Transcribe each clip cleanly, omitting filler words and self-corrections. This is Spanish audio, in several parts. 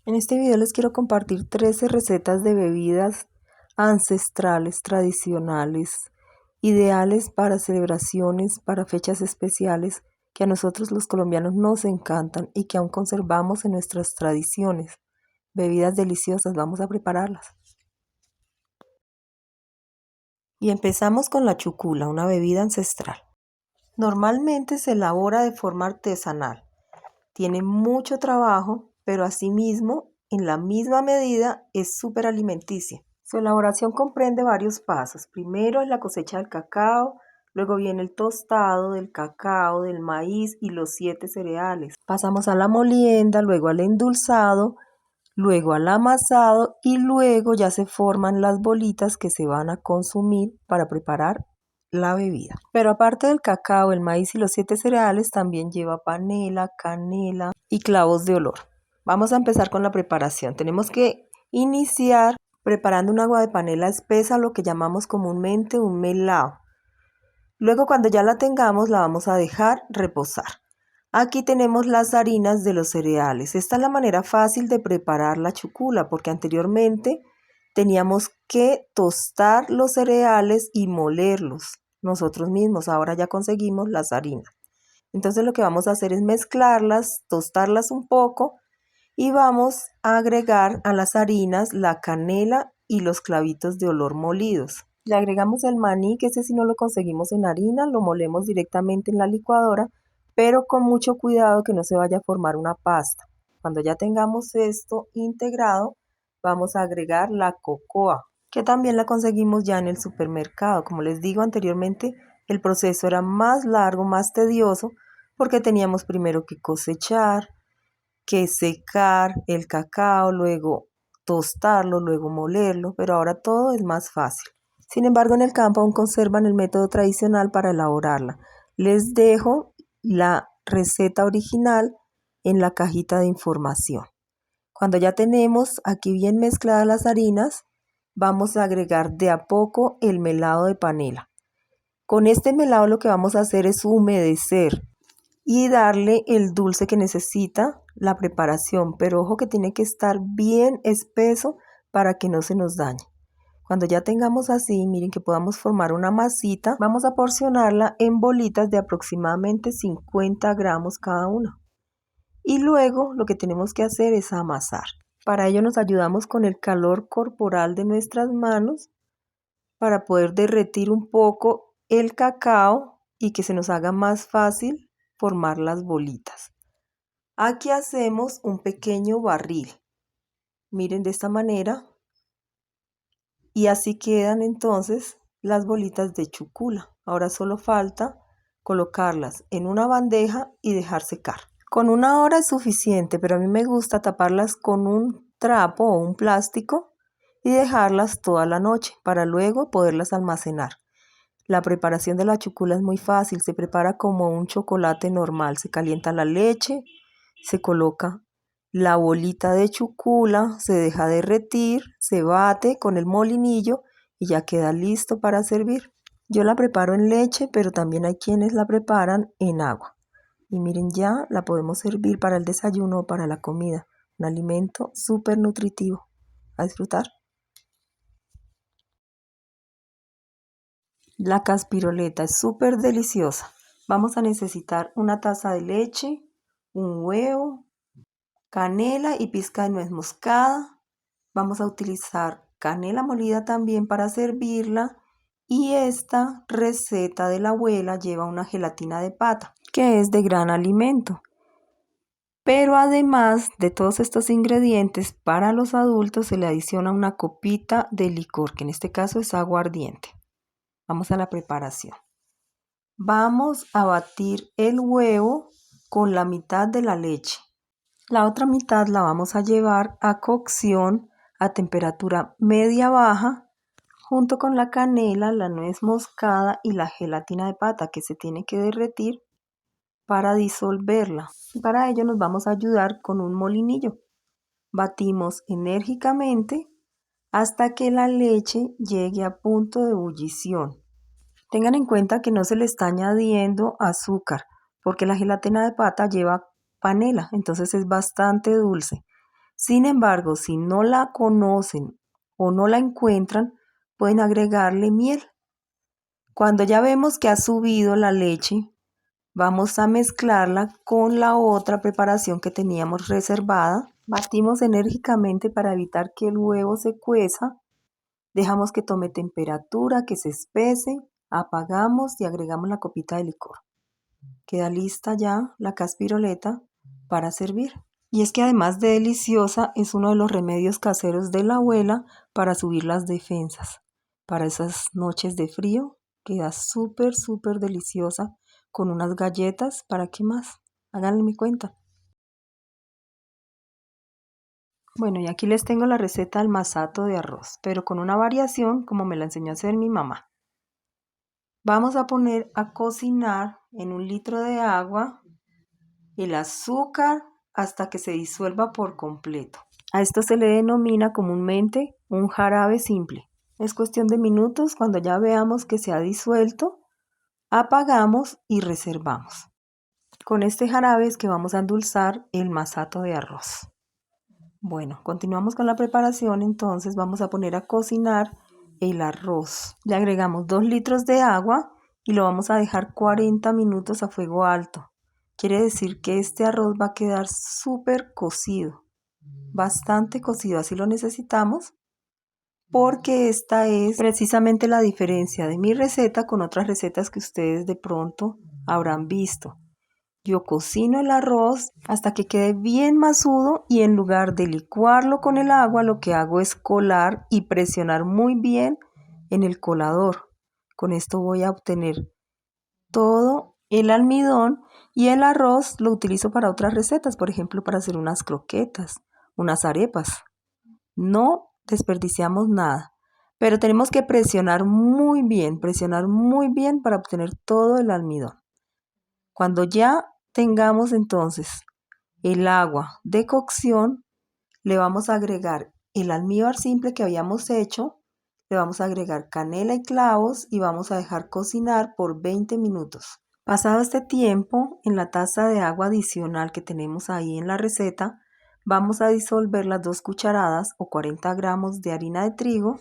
En este video les quiero compartir 13 recetas de bebidas ancestrales, tradicionales, ideales para celebraciones, para fechas especiales, que a nosotros los colombianos nos encantan y que aún conservamos en nuestras tradiciones. Bebidas deliciosas, vamos a prepararlas. Y empezamos con la chucula, una bebida ancestral. Normalmente se elabora de forma artesanal. Tiene mucho trabajo, pero asimismo, en la misma medida, es súper alimenticia. Su elaboración comprende varios pasos. Primero es la cosecha del cacao, luego viene el tostado del cacao, del maíz y los 7 cereales. Pasamos a la molienda, luego al endulzado, luego al amasado y luego ya se forman las bolitas que se van a consumir para preparar la bebida. Pero aparte del cacao, el maíz y los 7 cereales, también lleva panela, canela y clavos de olor. Vamos a empezar con la preparación. Tenemos que iniciar preparando un agua de panela espesa, lo que llamamos comúnmente un melado. Luego, cuando ya la tengamos, la vamos a dejar reposar. Aquí tenemos las harinas de los cereales. Esta es la manera fácil de preparar la chucula, porque anteriormente teníamos que tostar los cereales y molerlos nosotros mismos. Ahora ya conseguimos las harinas. Entonces lo que vamos a hacer es mezclarlas, tostarlas un poco y vamos a agregar a las harinas la canela y los clavitos de olor molidos. Le agregamos el maní, que ese sí no lo conseguimos en harina, lo molemos directamente en la licuadora, pero con mucho cuidado que no se vaya a formar una pasta. Cuando ya tengamos esto integrado, vamos a agregar la cocoa, que también la conseguimos ya en el supermercado. Como les digo anteriormente, el proceso era más largo, más tedioso, porque teníamos primero que cosechar, que secar el cacao, luego tostarlo, luego molerlo, pero ahora todo es más fácil. Sin embargo, en el campo aún conservan el método tradicional para elaborarla. Les dejo la receta original en la cajita de información. Cuando ya tenemos aquí bien mezcladas las harinas, vamos a agregar de a poco el melado de panela. Con este melado lo que vamos a hacer es humedecer y darle el dulce que necesita la preparación, pero ojo que tiene que estar bien espeso para que no se nos dañe. Cuando ya tengamos así, miren que podamos formar una masita, vamos a porcionarla en bolitas de aproximadamente 50 gramos cada una. Y luego lo que tenemos que hacer es amasar. Para ello nos ayudamos con el calor corporal de nuestras manos para poder derretir un poco el cacao y que se nos haga más fácil formar las bolitas. Aquí hacemos un pequeño barril. Miren de esta manera. Y así quedan entonces las bolitas de chucula. Ahora solo falta colocarlas en una bandeja y dejar secar. Con 1 hora es suficiente, pero a mí me gusta taparlas con un trapo o un plástico y dejarlas toda la noche para luego poderlas almacenar. La preparación de la chucula es muy fácil, se prepara como un chocolate normal. Se calienta la leche, se coloca la bolita de chucula, se deja derretir, se bate con el molinillo y ya queda listo para servir. Yo la preparo en leche, pero también hay quienes la preparan en agua. Y miren, ya la podemos servir para el desayuno o para la comida. Un alimento súper nutritivo. A disfrutar. La caspiroleta es súper deliciosa. Vamos a necesitar una taza de leche, un huevo, canela y pizca de nuez moscada. Vamos a utilizar canela molida también para servirla. Y esta receta de la abuela lleva una gelatina de pata, que es de gran alimento. Pero además de todos estos ingredientes, para los adultos se le adiciona una copita de licor, que en este caso es aguardiente. Vamos a la preparación. Vamos a batir el huevo con la mitad de la leche. La otra mitad la vamos a llevar a cocción a temperatura media-baja junto con la canela, la nuez moscada y la gelatina de pata que se tiene que derretir para disolverla. Y para ello nos vamos a ayudar con un molinillo. Batimos enérgicamente hasta que la leche llegue a punto de ebullición. Tengan en cuenta que no se le está añadiendo azúcar porque la gelatina de pata lleva panela, entonces es bastante dulce. Sin embargo, si no la conocen o no la encuentran, pueden agregarle miel. Cuando ya vemos que ha subido la leche, vamos a mezclarla con la otra preparación que teníamos reservada. Batimos enérgicamente para evitar que el huevo se cueza. Dejamos que tome temperatura, que se espese, apagamos y agregamos la copita de licor. Queda lista ya la caspiroleta para servir. Y es que además de deliciosa, es uno de los remedios caseros de la abuela para subir las defensas. Para esas noches de frío, queda súper, súper deliciosa con unas galletas. ¿Para qué más? Háganle mi cuenta. Bueno, y aquí les tengo la receta del masato de arroz, pero con una variación como me la enseñó a hacer mi mamá. Vamos a poner a cocinar en 1 litro de agua el azúcar hasta que se disuelva por completo. A esto se le denomina comúnmente un jarabe simple. Es cuestión de minutos. Cuando ya veamos que se ha disuelto, apagamos y reservamos. Con este jarabe es que vamos a endulzar el masato de arroz. Bueno, continuamos con la preparación. Entonces vamos a poner a cocinar el arroz. Le agregamos 2 litros de agua y lo vamos a dejar 40 minutos a fuego alto. Quiere decir que este arroz va a quedar súper cocido, bastante cocido, así lo necesitamos, porque esta es precisamente la diferencia de mi receta con otras recetas que ustedes de pronto habrán visto. Yo cocino el arroz hasta que quede bien masudo y en lugar de licuarlo con el agua, lo que hago es colar y presionar muy bien en el colador. Con esto voy a obtener todo el almidón y el arroz lo utilizo para otras recetas, por ejemplo, para hacer unas croquetas, unas arepas. No desperdiciamos nada, pero tenemos que presionar muy bien para obtener todo el almidón. Cuando ya tengamos entonces el agua de cocción, le vamos a agregar el almíbar simple que habíamos hecho, le vamos a agregar canela y clavos y vamos a dejar cocinar por 20 minutos. Pasado este tiempo, en la taza de agua adicional que tenemos ahí en la receta, vamos a disolver las 2 cucharadas o 40 gramos de harina de trigo.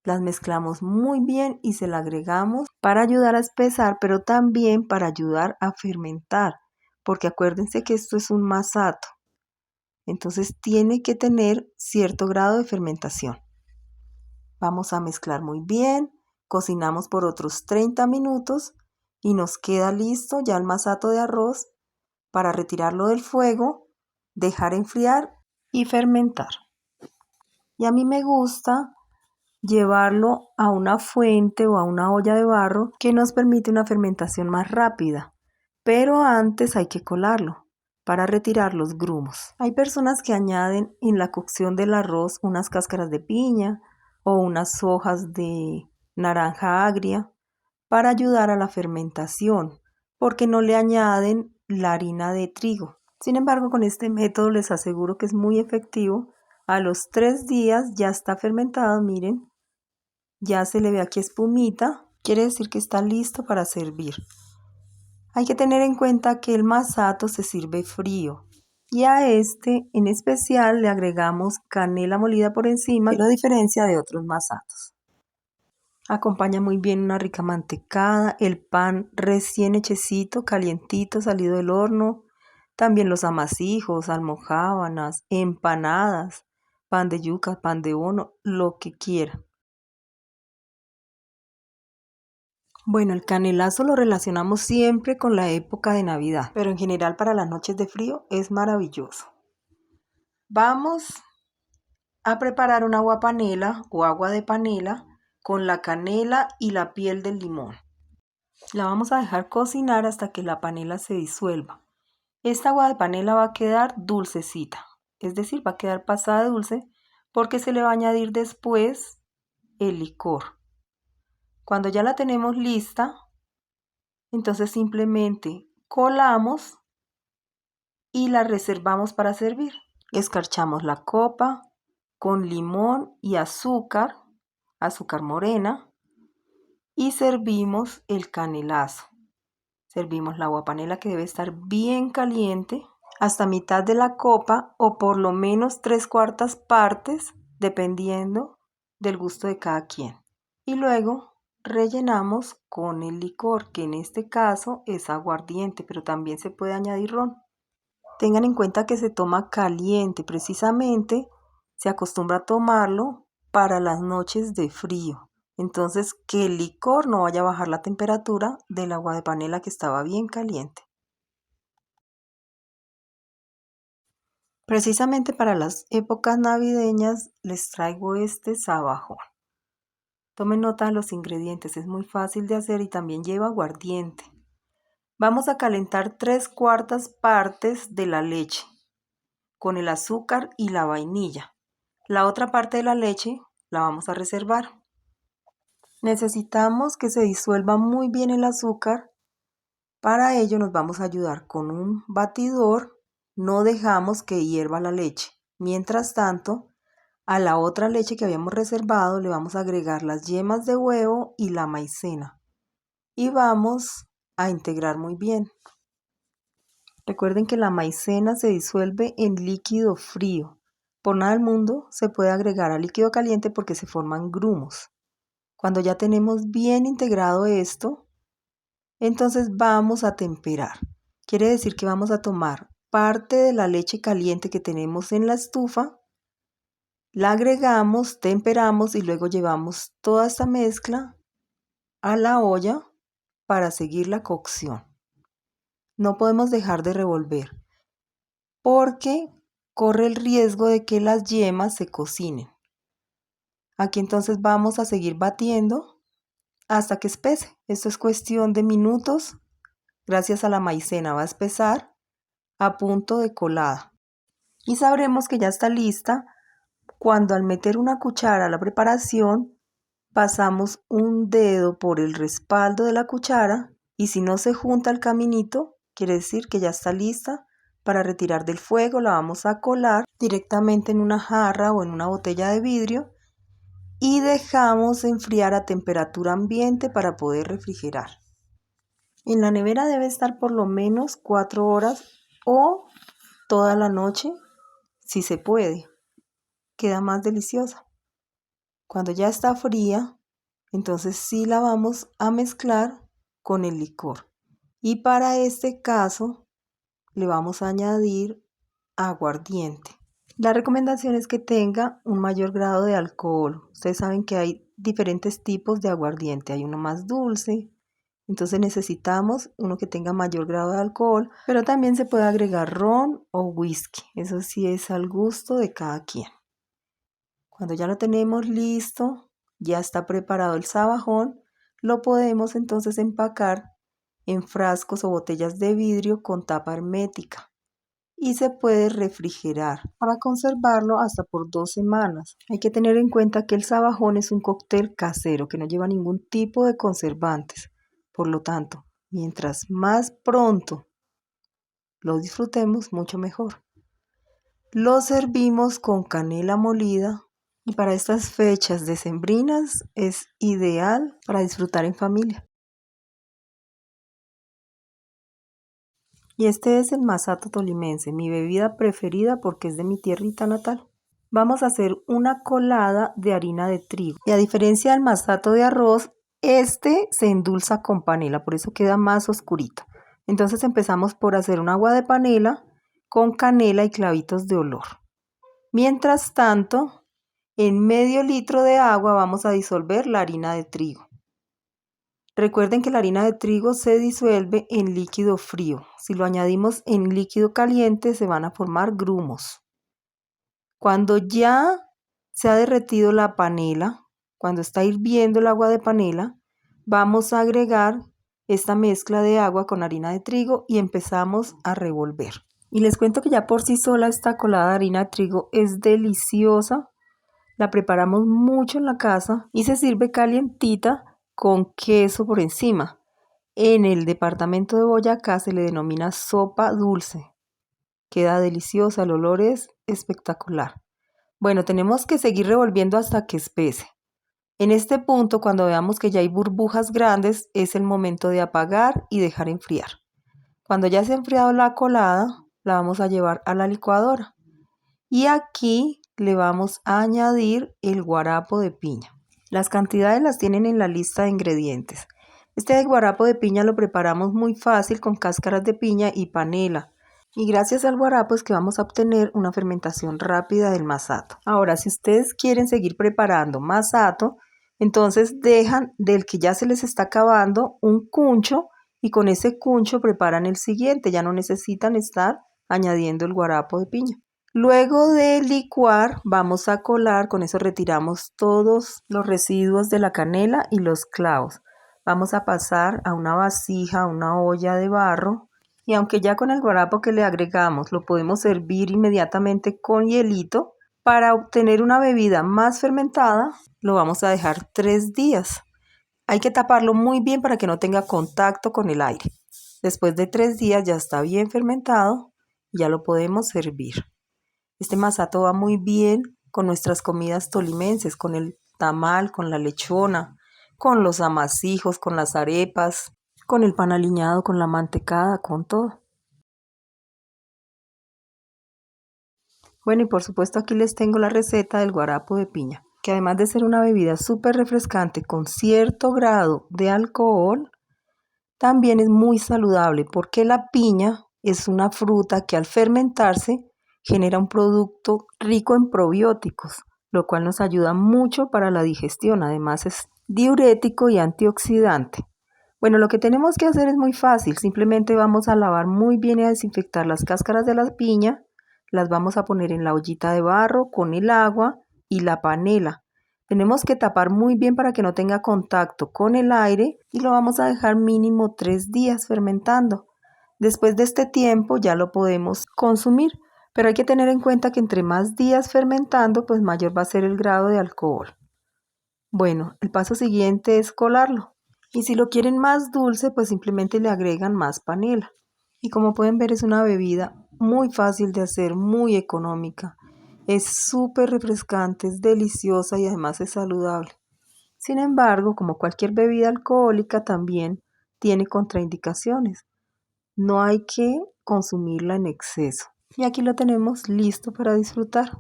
Las mezclamos muy bien y se la agregamos para ayudar a espesar, pero también para ayudar a fermentar, porque acuérdense que esto es un masato. Entonces tiene que tener cierto grado de fermentación. Vamos a mezclar muy bien, cocinamos por otros 30 minutos y nos queda listo ya el masato de arroz para retirarlo del fuego, dejar enfriar y fermentar. Y a mí me gusta llevarlo a una fuente o a una olla de barro que nos permite una fermentación más rápida, pero antes hay que colarlo para retirar los grumos. Hay personas que añaden en la cocción del arroz unas cáscaras de piña o unas hojas de naranja agria para ayudar a la fermentación, porque no le añaden la harina de trigo. Sin embargo, con este método les aseguro que es muy efectivo. A los 3 días ya está fermentado, miren, ya se le ve aquí espumita, quiere decir que está listo para servir. Hay que tener en cuenta que el masato se sirve frío y a este en especial le agregamos canela molida por encima, que lo diferencia de otros masatos. Acompaña muy bien una rica mantecada, el pan recién hechecito, calientito, salido del horno, también los amasijos, almojábanas, empanadas, pan de yuca, pan de bono, lo que quiera. Bueno, el canelazo lo relacionamos siempre con la época de Navidad, pero en general para las noches de frío es maravilloso. Vamos a preparar un agua panela o agua de panela con la canela y la piel del limón. La vamos a dejar cocinar hasta que la panela se disuelva. Esta agua de panela va a quedar dulcecita, es decir, va a quedar pasada de dulce porque se le va a añadir después el licor. Cuando ya la tenemos lista, entonces simplemente colamos y la reservamos para servir. Escarchamos la copa con limón y azúcar, azúcar morena, y servimos el canelazo. Servimos la aguapanela que debe estar bien caliente. hasta mitad de la copa o por lo menos 3/4 partes, dependiendo del gusto de cada quien. Y luego rellenamos con el licor, que en este caso es aguardiente, pero también se puede añadir ron. Tengan en cuenta que se toma caliente, precisamente se acostumbra a tomarlo para las noches de frío. Entonces, que el licor no vaya a bajar la temperatura del agua de panela que estaba bien caliente. Precisamente para las épocas navideñas les traigo este sabajón. Tomen nota de los ingredientes, es muy fácil de hacer y también lleva aguardiente. Vamos a calentar 3/4 partes de la leche con el azúcar y la vainilla. La otra parte de la leche la vamos a reservar. Necesitamos que se disuelva muy bien el azúcar. Para ello nos vamos a ayudar con un batidor. No dejamos que hierva la leche. Mientras tanto, a la otra leche que habíamos reservado le vamos a agregar las yemas de huevo y la maicena. Y vamos a integrar muy bien. Recuerden que la maicena se disuelve en líquido frío. Por nada del mundo se puede agregar a líquido caliente porque se forman grumos. Cuando ya tenemos bien integrado esto, entonces vamos a temperar. Quiere decir que vamos a tomar parte de la leche caliente que tenemos en la estufa, la agregamos, temperamos y luego llevamos toda esta mezcla a la olla para seguir la cocción. No podemos dejar de revolver porque corre el riesgo de que las yemas se cocinen. Aquí entonces vamos a seguir batiendo hasta que espese. Esto es cuestión de minutos. Gracias a la maicena va a espesar a punto de colada. Y sabremos que ya está lista cuando al meter una cuchara a la preparación pasamos un dedo por el respaldo de la cuchara y si no se junta el caminito, quiere decir que ya está lista para retirar del fuego. La vamos a colar directamente en una jarra o en una botella de vidrio y dejamos enfriar a temperatura ambiente para poder refrigerar. En la nevera debe estar por lo menos 4 horas o toda la noche, si se puede. Queda más deliciosa. Cuando ya está fría, entonces sí la vamos a mezclar con el licor. Y para este caso le vamos a añadir aguardiente. La recomendación es que tenga un mayor grado de alcohol. Ustedes saben que hay diferentes tipos de aguardiente. Hay uno más dulce, entonces necesitamos uno que tenga mayor grado de alcohol, pero también se puede agregar ron o whisky. Eso sí es al gusto de cada quien. Cuando ya lo tenemos listo, ya está preparado el sabajón, lo podemos entonces empacar en frascos o botellas de vidrio con tapa hermética y se puede refrigerar para conservarlo hasta por 2 semanas. Hay que tener en cuenta que el sabajón es un cóctel casero que no lleva ningún tipo de conservantes. Por lo tanto, mientras más pronto lo disfrutemos, mucho mejor. Lo servimos con canela molida y para estas fechas decembrinas es ideal para disfrutar en familia. Y este es el masato tolimense, mi bebida preferida porque es de mi tierrita natal. Vamos a hacer una colada de harina de trigo. Y a diferencia del masato de arroz, este se endulza con panela, por eso queda más oscurito. Entonces empezamos por hacer un agua de panela con canela y clavitos de olor. Mientras tanto, en medio litro de agua vamos a disolver la harina de trigo. Recuerden que la harina de trigo se disuelve en líquido frío. Si lo añadimos en líquido caliente se van a formar grumos. Cuando ya se ha derretido la panela, cuando está hirviendo el agua de panela, vamos a agregar esta mezcla de agua con harina de trigo y empezamos a revolver. Y les cuento que ya por sí sola esta colada de harina de trigo es deliciosa. La preparamos mucho en la casa y se sirve calientita con queso por encima. En el departamento de Boyacá se le denomina sopa dulce. Queda deliciosa, el olor es espectacular. Bueno, tenemos que seguir revolviendo hasta que espese. En este punto, cuando veamos que ya hay burbujas grandes, es el momento de apagar y dejar enfriar. Cuando ya se ha enfriado la colada, la vamos a llevar a la licuadora. Y aquí le vamos a añadir el guarapo de piña. Las cantidades las tienen en la lista de ingredientes. Este guarapo de piña lo preparamos muy fácil con cáscaras de piña y panela. Y gracias al guarapo es que vamos a obtener una fermentación rápida del masato. Ahora, si ustedes quieren seguir preparando masato, entonces dejan del que ya se les está acabando un cuncho y con ese cuncho preparan el siguiente. Ya no necesitan estar añadiendo el guarapo de piña. Luego de licuar, vamos a colar, con eso retiramos todos los residuos de la canela y los clavos. Vamos a pasar a una vasija, a una olla de barro, y aunque ya con el guarapo que le agregamos lo podemos servir inmediatamente con hielito, para obtener una bebida más fermentada lo vamos a dejar 3 días. Hay que taparlo muy bien para que no tenga contacto con el aire. Después de 3 días ya está bien fermentado y ya lo podemos servir. Este masato va muy bien con nuestras comidas tolimenses, con el tamal, con la lechona, con los amasijos, con las arepas, con el pan aliñado, con la mantecada, con todo. Bueno, y por supuesto aquí les tengo la receta del guarapo de piña, que además de ser una bebida súper refrescante con cierto grado de alcohol, también es muy saludable porque la piña es una fruta que al fermentarse genera un producto rico en probióticos, lo cual nos ayuda mucho para la digestión. Además es diurético y antioxidante. Bueno, lo que tenemos que hacer es muy fácil. Simplemente vamos a lavar muy bien y a desinfectar las cáscaras de la piña. Las vamos a poner en la ollita de barro con el agua y la panela. Tenemos que tapar muy bien para que no tenga contacto con el aire y lo vamos a dejar mínimo 3 días fermentando. Después de este tiempo ya lo podemos consumir, pero hay que tener en cuenta que entre más días fermentando, pues mayor va a ser el grado de alcohol. Bueno, el paso siguiente es colarlo. Y si lo quieren más dulce, pues simplemente le agregan más panela. Y como pueden ver, es una bebida muy fácil de hacer, muy económica. Es súper refrescante, es deliciosa y además es saludable. Sin embargo, como cualquier bebida alcohólica, también tiene contraindicaciones. No hay que consumirla en exceso. Y aquí lo tenemos listo para disfrutar.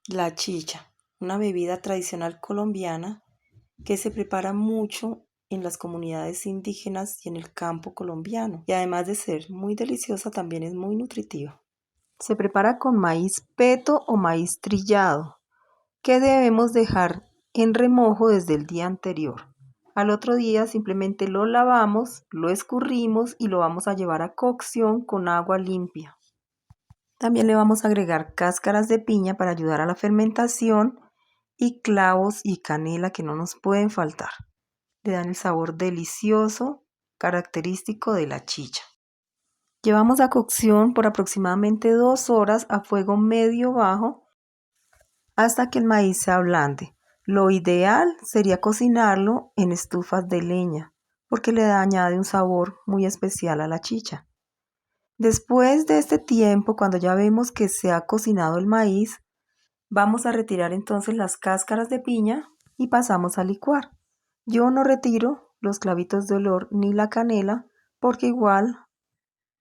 La chicha, una bebida tradicional colombiana que se prepara mucho en las comunidades indígenas y en el campo colombiano. Y además de ser muy deliciosa, también es muy nutritiva. Se prepara con maíz peto o maíz trillado, que debemos dejar en remojo desde el día anterior. Al otro día simplemente lo lavamos, lo escurrimos y lo vamos a llevar a cocción con agua limpia. También le vamos a agregar cáscaras de piña para ayudar a la fermentación y clavos y canela que no nos pueden faltar. Le dan el sabor delicioso, característico de la chicha. Llevamos a cocción por aproximadamente 2 horas a fuego medio bajo hasta que el maíz se ablande. Lo ideal sería cocinarlo en estufas de leña porque añade un sabor muy especial a la chicha. Después de este tiempo, cuando ya vemos que se ha cocinado el maíz, vamos a retirar entonces las cáscaras de piña y pasamos a licuar. Yo no retiro los clavitos de olor ni la canela porque igual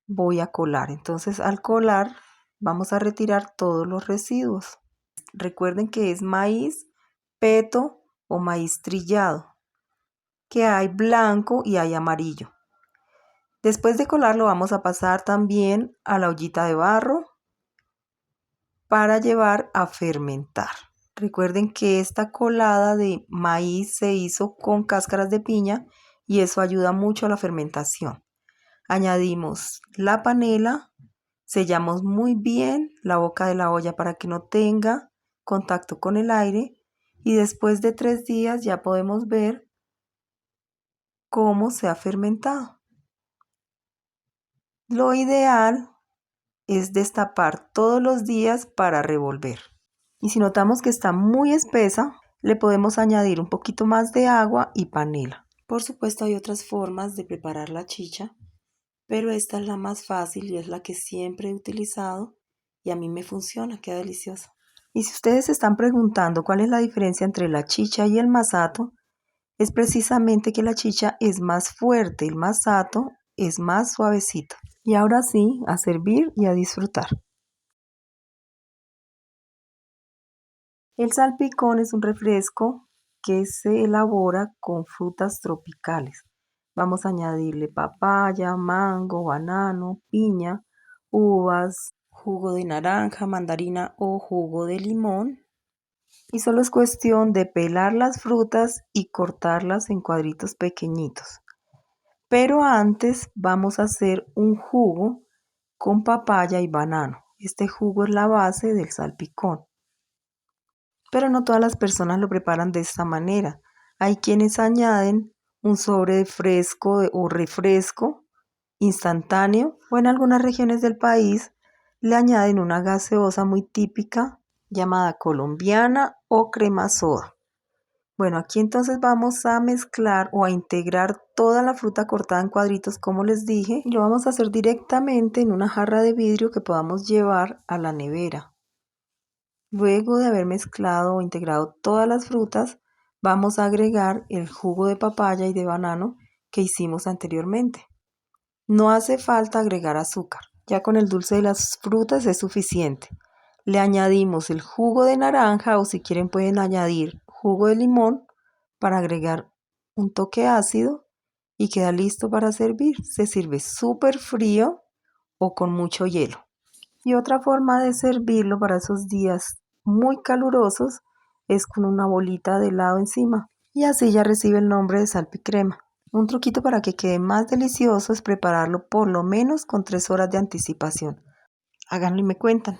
voy a colar. Entonces al colar vamos a retirar todos los residuos. Recuerden que es maíz peto o maíz trillado, que hay blanco y hay amarillo. Después de colarlo vamos a pasar también a la ollita de barro para llevar a fermentar. Recuerden que esta colada de maíz se hizo con cáscaras de piña y eso ayuda mucho a la fermentación. Añadimos la panela, sellamos muy bien la boca de la olla para que no tenga contacto con el aire y después de 3 días ya podemos ver cómo se ha fermentado. Lo ideal es destapar todos los días para revolver. Y si notamos que está muy espesa, le podemos añadir un poquito más de agua y panela. Por supuesto hay otras formas de preparar la chicha, pero esta es la más fácil y es la que siempre he utilizado y a mí me funciona, queda deliciosa. Y si ustedes se están preguntando cuál es la diferencia entre la chicha y el masato, es precisamente que la chicha es más fuerte, el masato es más suavecito. Y ahora sí, a servir y a disfrutar. El salpicón es un refresco que se elabora con frutas tropicales. Vamos a añadirle papaya, mango, banano, piña, uvas, jugo de naranja, mandarina o jugo de limón. Y solo es cuestión de pelar las frutas y cortarlas en cuadritos pequeñitos. Pero antes vamos a hacer un jugo con papaya y banano. Este jugo es la base del salpicón. Pero no todas las personas lo preparan de esta manera. Hay quienes añaden un sobre de fresco o refresco instantáneo, o en algunas regiones del país le añaden una gaseosa muy típica llamada colombiana o crema soda. Bueno, aquí entonces vamos a mezclar o a integrar toda la fruta cortada en cuadritos, como les dije, y lo vamos a hacer directamente en una jarra de vidrio que podamos llevar a la nevera. Luego de haber mezclado o integrado todas las frutas, vamos a agregar el jugo de papaya y de banano que hicimos anteriormente. No hace falta agregar azúcar, ya con el dulce de las frutas es suficiente. Le añadimos el jugo de naranja o si quieren pueden añadir jugo de limón para agregar un toque ácido y queda listo para servir. Se sirve súper frío o con mucho hielo. Y otra forma de servirlo para esos días muy calurosos es con una bolita de helado encima. Y así ya recibe el nombre de salpicrema. Un truquito para que quede más delicioso es prepararlo por lo menos con 3 horas de anticipación. Háganlo y me cuentan.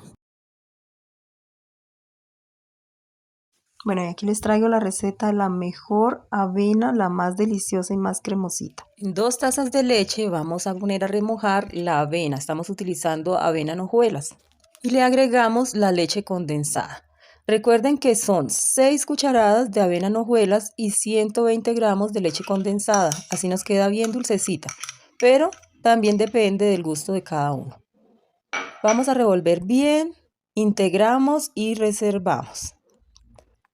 Bueno, y aquí les traigo la receta de la mejor avena, la más deliciosa y más cremosita. En 2 tazas de leche vamos a poner a remojar la avena. Estamos utilizando avena en hojuelas. Y le agregamos la leche condensada. Recuerden que son 6 cucharadas de avena en hojuelas y 120 gramos de leche condensada. Así nos queda bien dulcecita. Pero también depende del gusto de cada uno. Vamos a revolver bien, integramos y reservamos.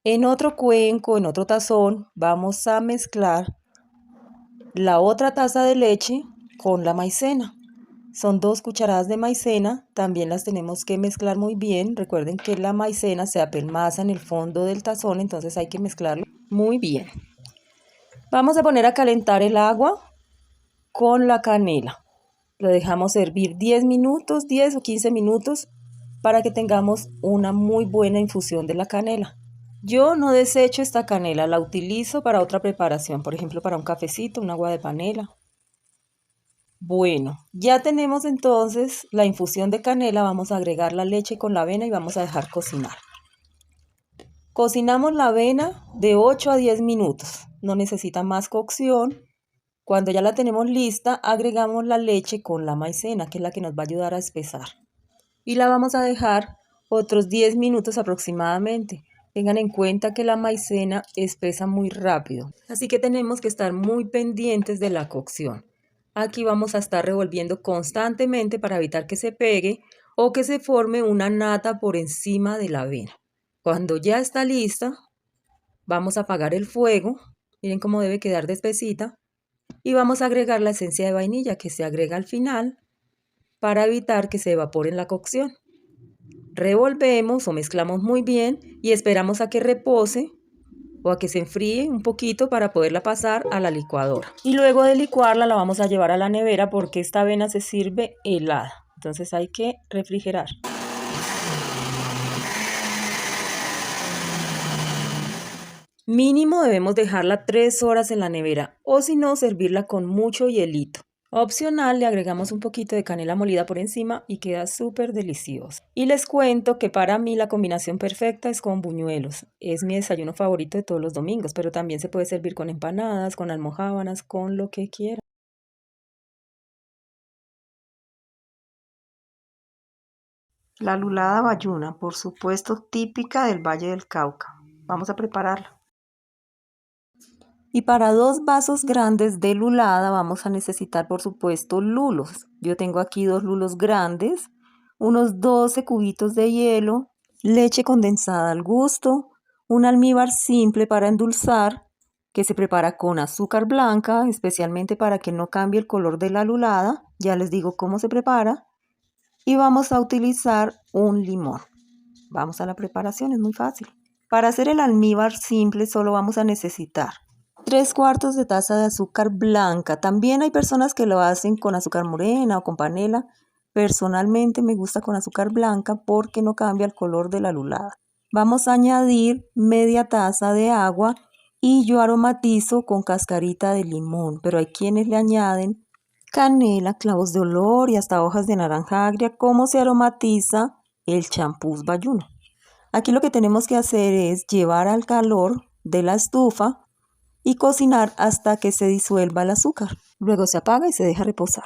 En otro cuenco, en otro tazón, vamos a mezclar la otra taza de leche con la maicena. Son 2 cucharadas de maicena, también las tenemos que mezclar muy bien. Recuerden que la maicena se apelmaza en el fondo del tazón, entonces hay que mezclarlo muy bien. Vamos a poner a calentar el agua con la canela. Lo dejamos hervir 10 minutos, 10 o 15 minutos para que tengamos una muy buena infusión de la canela. Yo no desecho esta canela, la utilizo para otra preparación, por ejemplo para un cafecito, un agua de panela. Bueno, ya tenemos entonces la infusión de canela, vamos a agregar la leche con la avena y vamos a dejar cocinar. Cocinamos la avena de 8 a 10 minutos, no necesita más cocción. Cuando ya la tenemos lista, agregamos la leche con la maicena, que es la que nos va a ayudar a espesar. Y la vamos a dejar otros 10 minutos aproximadamente. Tengan en cuenta que la maicena espesa muy rápido, así que tenemos que estar muy pendientes de la cocción. Aquí vamos a estar revolviendo constantemente para evitar que se pegue o que se forme una nata por encima de la avena. Cuando ya está lista, vamos a apagar el fuego. Miren cómo debe quedar de espesita. Y vamos a agregar la esencia de vainilla que se agrega al final para evitar que se evapore en la cocción. Revolvemos o mezclamos muy bien y esperamos a que repose o a que se enfríe un poquito para poderla pasar a la licuadora. Y luego de licuarla la vamos a llevar a la nevera porque esta avena se sirve helada. Entonces hay que refrigerar. Mínimo debemos dejarla 3 horas en la nevera o si no servirla con mucho hielito. Opcional, le agregamos un poquito de canela molida por encima y queda súper delicioso. Y les cuento que para mí la combinación perfecta es con buñuelos. Es mi desayuno favorito de todos los domingos, pero también se puede servir con empanadas, con almojábanas, con lo que quieran. La lulada bayuna, por supuesto, típica del Valle del Cauca. Vamos a prepararla. Y para 2 vasos grandes de lulada vamos a necesitar, por supuesto, lulos. Yo tengo aquí 2 lulos grandes, unos 12 cubitos de hielo, leche condensada al gusto, un almíbar simple para endulzar que se prepara con azúcar blanca, especialmente para que no cambie el color de la lulada. Ya les digo cómo se prepara. Y vamos a utilizar un limón. Vamos a la preparación, es muy fácil. Para hacer el almíbar simple solo vamos a necesitar 3/4 de taza de azúcar blanca. También hay personas que lo hacen con azúcar morena o con panela. Personalmente me gusta con azúcar blanca porque no cambia el color de la lulada. Vamos a añadir media taza de agua y yo aromatizo con cascarita de limón, pero hay quienes le añaden canela, clavos de olor y hasta hojas de naranja agria, como se aromatiza el champús bayuno. Aquí lo que tenemos que hacer es llevar al calor de la estufa y cocinar hasta que se disuelva el azúcar. Luego se apaga y se deja reposar.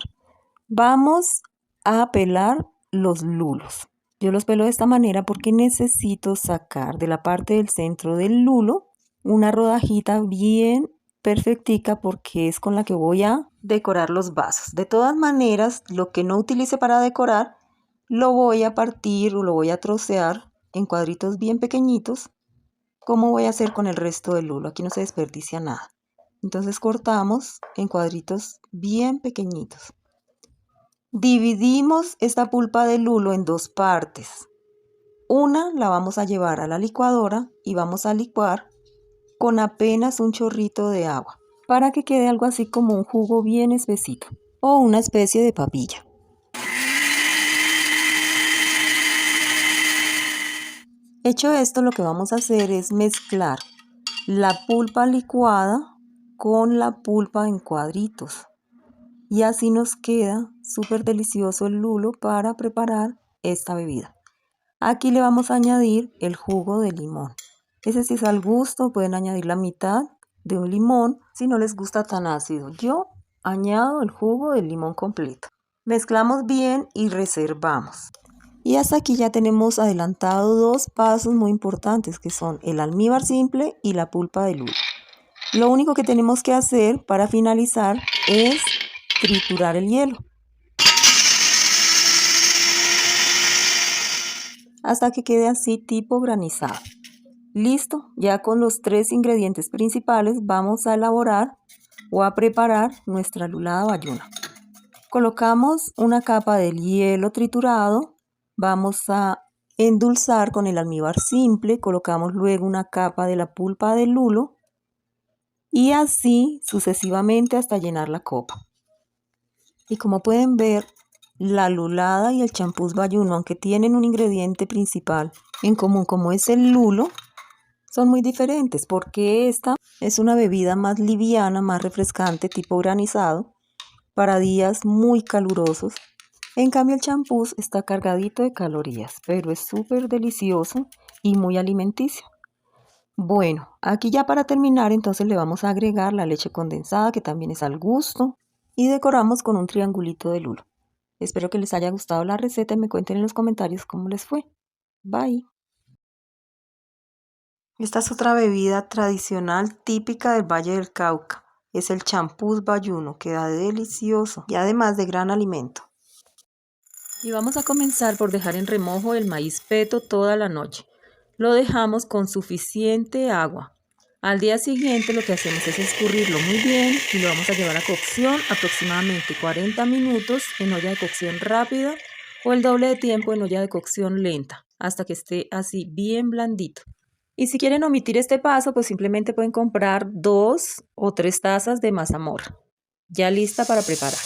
Vamos a pelar los lulos. Yo los pelo de esta manera porque necesito sacar de la parte del centro del lulo una rodajita bien perfectica porque es con la que voy a decorar los vasos. De todas maneras, lo que no utilice para decorar lo voy a partir o lo voy a trocear en cuadritos bien pequeñitos, como voy a hacer con el resto del lulo. Aquí no se desperdicia nada. Entonces cortamos en cuadritos bien pequeñitos. Dividimos esta pulpa de lulo en 2 partes. Una la vamos a llevar a la licuadora y vamos a licuar con apenas un chorrito de agua para que quede algo así como un jugo bien espesito o una especie de papilla. Hecho esto, lo que vamos a hacer es mezclar la pulpa licuada con la pulpa en cuadritos. Y así nos queda súper delicioso el lulo para preparar esta bebida. Aquí le vamos a añadir el jugo de limón. Ese sí es al gusto, pueden añadir la mitad de un limón si no les gusta tan ácido. Yo añado el jugo del limón completo. Mezclamos bien y reservamos. Y hasta aquí ya tenemos adelantado 2 pasos muy importantes, que son el almíbar simple y la pulpa de lulo. Lo único que tenemos que hacer para finalizar es triturar el hielo hasta que quede así tipo granizado. Listo, ya con los 3 ingredientes principales vamos a elaborar o a preparar nuestra lulada bayuna. Colocamos una capa del hielo triturado, vamos a endulzar con el almíbar simple, colocamos luego una capa de la pulpa del lulo y así sucesivamente hasta llenar la copa. Y como pueden ver, la lulada y el champús bayuno, aunque tienen un ingrediente principal en común como es el lulo, son muy diferentes porque esta es una bebida más liviana, más refrescante, tipo granizado, para días muy calurosos. En cambio el champús está cargadito de calorías, pero es súper delicioso y muy alimenticio. Bueno, aquí ya para terminar entonces le vamos a agregar la leche condensada, que también es al gusto, y decoramos con un triangulito de lulo. Espero que les haya gustado la receta y me cuenten en los comentarios cómo les fue. Bye. Esta es otra bebida tradicional típica del Valle del Cauca. Es el champús bayuno, queda delicioso y además de gran alimento. Y vamos a comenzar por dejar en remojo el maíz peto toda la noche. Lo dejamos con suficiente agua. Al día siguiente lo que hacemos es escurrirlo muy bien y lo vamos a llevar a cocción aproximadamente 40 minutos en olla de cocción rápida o el doble de tiempo en olla de cocción lenta hasta que esté así bien blandito. Y si quieren omitir este paso, pues simplemente pueden comprar 2 o 3 tazas de mazamorra ya lista para preparar.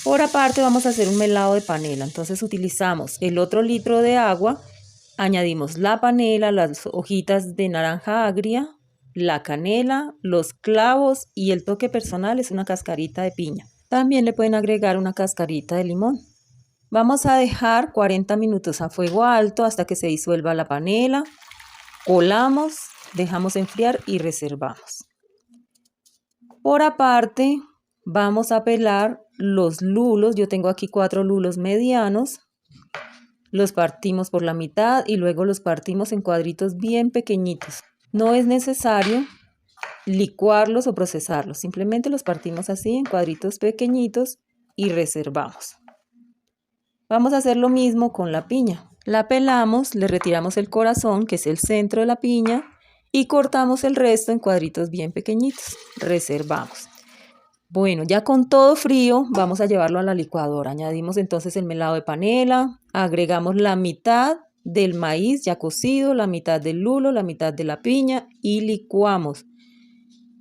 Por aparte vamos a hacer un melado de panela, entonces utilizamos el otro litro de agua, añadimos la panela, las hojitas de naranja agria, la canela, los clavos y el toque personal es una cascarita de piña. También le pueden agregar una cascarita de limón. Vamos a dejar 40 minutos a fuego alto hasta que se disuelva la panela, colamos, dejamos enfriar y reservamos. Por aparte vamos a pelar los lulos. Yo tengo aquí 4 lulos medianos. Los partimos por la mitad y luego los partimos en cuadritos bien pequeñitos. No es necesario licuarlos o procesarlos. Simplemente los partimos así en cuadritos pequeñitos y reservamos. Vamos a hacer lo mismo con la piña. La pelamos, le retiramos el corazón, que es el centro de la piña, y cortamos el resto en cuadritos bien pequeñitos. Reservamos. Bueno, ya con todo frío vamos a llevarlo a la licuadora. Añadimos entonces el melado de panela, agregamos la mitad del maíz ya cocido, la mitad del lulo, la mitad de la piña y licuamos.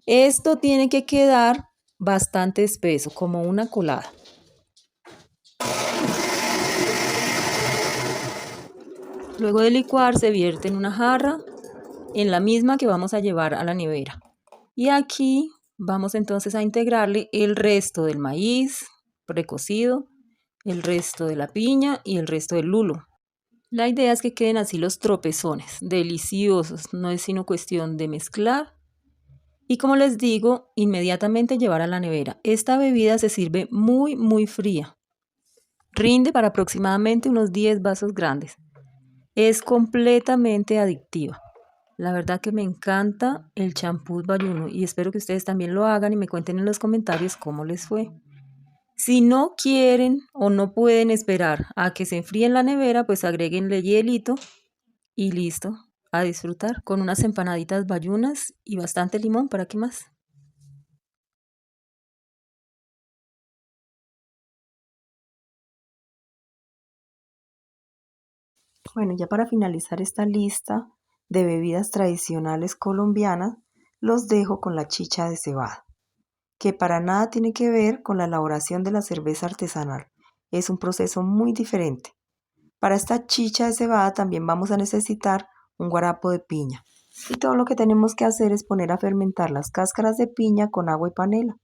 Esto tiene que quedar bastante espeso, como una colada. Luego de licuar se vierte en una jarra, en la misma que vamos a llevar a la nevera. Y aquí vamos entonces a integrarle el resto del maíz precocido, el resto de la piña y el resto del lulo. La idea es que queden así los tropezones, deliciosos, no es sino cuestión de mezclar. Y como les digo, inmediatamente llevar a la nevera. Esta bebida se sirve muy fría. Rinde para aproximadamente unos 10 vasos grandes. Es completamente adictiva. La verdad que me encanta el champús bayuno y espero que ustedes también lo hagan y me cuenten en los comentarios cómo les fue. Si no quieren o no pueden esperar a que se enfríe en la nevera, pues agréguenle hielito y listo, a disfrutar con unas empanaditas bayunas y bastante limón, ¿para qué más? Bueno, ya para finalizar esta lista de bebidas tradicionales colombianas, los dejo con la chicha de cebada, que para nada tiene que ver con la elaboración de la cerveza artesanal. Es un proceso muy diferente. Para esta chicha de cebada también vamos a necesitar un guarapo de piña. Y todo lo que tenemos que hacer es poner a fermentar las cáscaras de piña con agua y panela.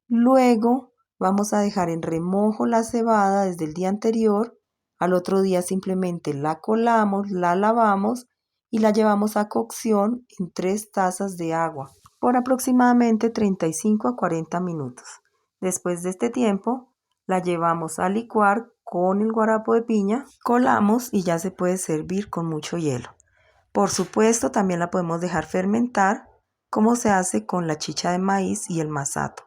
Luego vamos a dejar en remojo la cebada desde el día anterior. Al otro día simplemente la colamos, la lavamos y la llevamos a cocción en 3 tazas de agua por aproximadamente 35 a 40 minutos. Después de este tiempo, la llevamos a licuar con el guarapo de piña, colamos y ya se puede servir con mucho hielo. Por supuesto, también la podemos dejar fermentar, como se hace con la chicha de maíz y el masato.